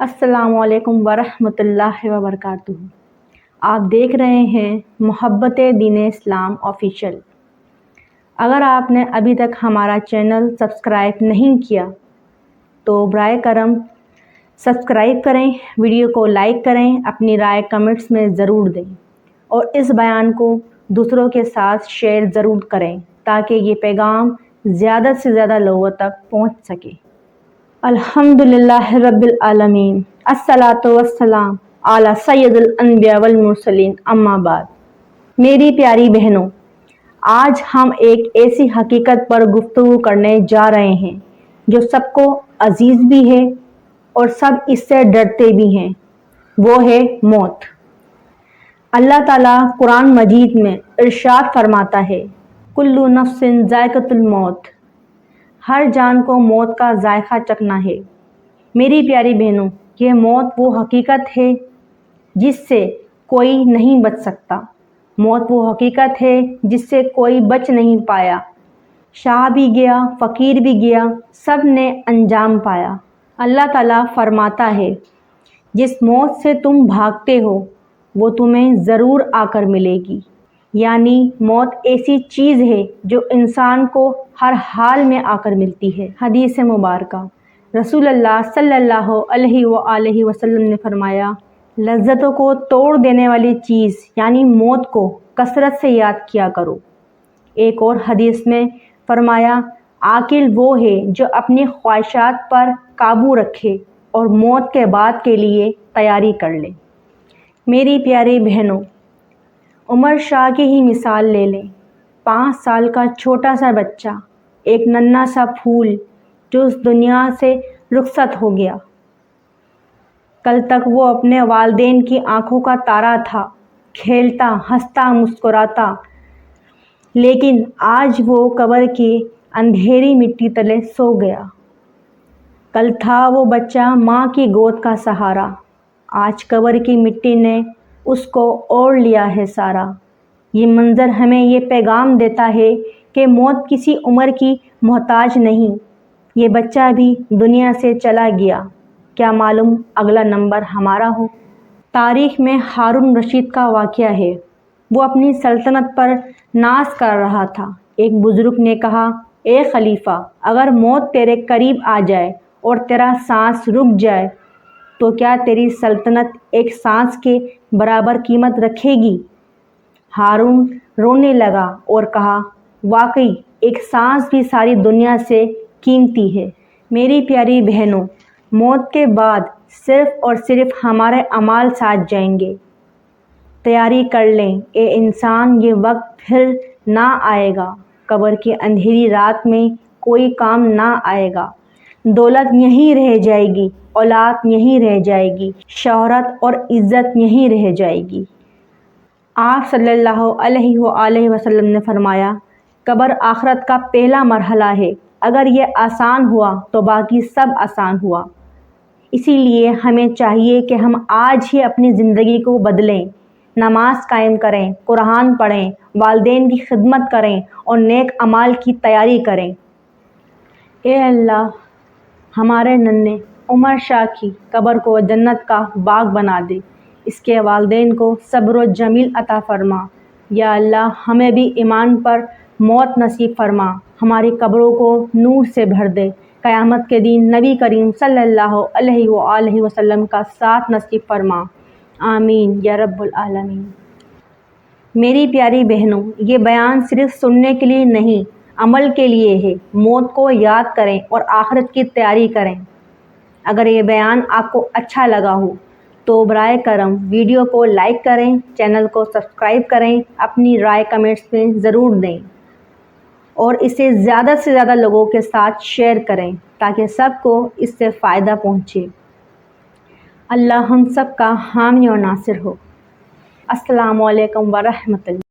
السلام علیکم ورحمۃ اللہ وبرکاتہ۔ آپ دیکھ رہے ہیں محبت دین اسلام آفیشیل۔ اگر آپ نے ابھی تک ہمارا چینل سبسکرائب نہیں کیا تو برائے کرم سبسکرائب کریں، ویڈیو کو لائک کریں، اپنی رائے کمنٹس میں ضرور دیں اور اس بیان کو دوسروں کے ساتھ شیئر ضرور کریں تاکہ یہ پیغام زیادہ سے زیادہ لوگوں تک پہنچ سکے۔ الحمدللہ رب العالمین، الصلاۃ والسلام علی سید الانبیاء والمرسلین، اما بعد۔ میری پیاری بہنوں، آج ہم ایک ایسی حقیقت پر گفتگو کرنے جا رہے ہیں جو سب کو عزیز بھی ہے اور سب اس سے ڈرتے بھی ہیں، وہ ہے موت۔ اللہ تعالیٰ قرآن مجید میں ارشاد فرماتا ہے، کل نفس ذائقۃ الموت، ہر جان کو موت کا ذائقہ چکھنا ہے۔ میری پیاری بہنوں، یہ موت وہ حقیقت ہے جس سے کوئی نہیں بچ سکتا۔ موت وہ حقیقت ہے جس سے کوئی بچ نہیں پایا۔ شاہ بھی گیا، فقیر بھی گیا، سب نے انجام پایا۔ اللہ تعالیٰ فرماتا ہے، جس موت سے تم بھاگتے ہو وہ تمہیں ضرور آ کر ملے گی۔ یعنی موت ایسی چیز ہے جو انسان کو ہر حال میں آ کر ملتی ہے۔ حدیث مبارکہ، رسول اللہ صلی اللہ علیہ وآلہ وسلم نے فرمایا، لذتوں کو توڑ دینے والی چیز یعنی موت کو کثرت سے یاد کیا کرو۔ ایک اور حدیث میں فرمایا، عاقل وہ ہے جو اپنی خواہشات پر قابو رکھے اور موت کے بعد کے لیے تیاری کر لے۔ میری پیاری بہنوں، عمر شاہ کی ہی مثال لے لیں۔ 5 سال کا چھوٹا سا بچہ، ایک ننھا سا پھول جو اس دنیا سے رخصت ہو گیا۔ کل تک وہ اپنے والدین کی آنکھوں کا تارا تھا، کھیلتا، ہنستا، مسکراتا، لیکن آج وہ قبر کی اندھیری مٹی تلے سو گیا۔ کل تھا وہ بچہ ماں کی گود کا سہارا، آج قبر کی مٹی نے اس کو اوڑھ لیا ہے سارا۔ یہ منظر ہمیں یہ پیغام دیتا ہے کہ موت کسی عمر کی محتاج نہیں۔ یہ بچہ بھی دنیا سے چلا گیا، کیا معلوم اگلا نمبر ہمارا ہو۔ تاریخ میں ہارون رشید کا واقعہ ہے۔ وہ اپنی سلطنت پر ناز کر رہا تھا۔ ایک بزرگ نے کہا، اے خلیفہ، اگر موت تیرے قریب آ جائے اور تیرا سانس رک جائے تو کیا تیری سلطنت ایک سانس کے برابر قیمت رکھے گی؟ ہارون رونے لگا اور کہا، واقعی ایک سانس بھی ساری دنیا سے قیمتی ہے۔ میری پیاری بہنوں، موت کے بعد صرف اور صرف ہمارے اعمال ساتھ جائیں گے۔ تیاری کر لیں اے انسان، یہ وقت پھر نہ آئے گا۔ قبر کی اندھیری رات میں کوئی کام نہ آئے گا۔ دولت یہیں رہ جائے گی، اولاد یہیں رہ جائے گی، شہرت اور عزت یہیں رہ جائے گی۔ آپ صلی اللہ علیہ وآلہ وسلم نے فرمایا، قبر آخرت کا پہلا مرحلہ ہے، اگر یہ آسان ہوا تو باقی سب آسان ہوا۔ اسی لیے ہمیں چاہیے کہ ہم آج ہی اپنی زندگی کو بدلیں، نماز قائم کریں، قرآن پڑھیں، والدین کی خدمت کریں اور نیک اعمال کی تیاری کریں۔ اے اللہ، ہمارے ننھے عمر شاہ کی قبر کو جنت کا باغ بنا دے، اس کے والدین کو صبر و جمیل عطا فرما۔ یا اللہ، ہمیں بھی ایمان پر موت نصیب فرما، ہماری قبروں کو نور سے بھر دے، قیامت کے دن نبی کریم صلی اللہ علیہ وآلہ وسلم کا ساتھ نصیب فرما، آمین یا رب العالمین۔ میری پیاری بہنوں، یہ بیان صرف سننے کے لیے نہیں، عمل کے لیے ہے۔ موت کو یاد کریں اور آخرت کی تیاری کریں۔ اگر یہ بیان آپ کو اچھا لگا ہو تو برائے کرم ویڈیو کو لائک کریں، چینل کو سبسکرائب کریں، اپنی رائے کمنٹس میں ضرور دیں اور اسے زیادہ سے زیادہ لوگوں کے ساتھ شیئر کریں تاکہ سب کو اس سے فائدہ پہنچے۔ اللہ ہم سب کا حامی و ناصر ہو۔ السلام علیکم ورحمۃ اللہ۔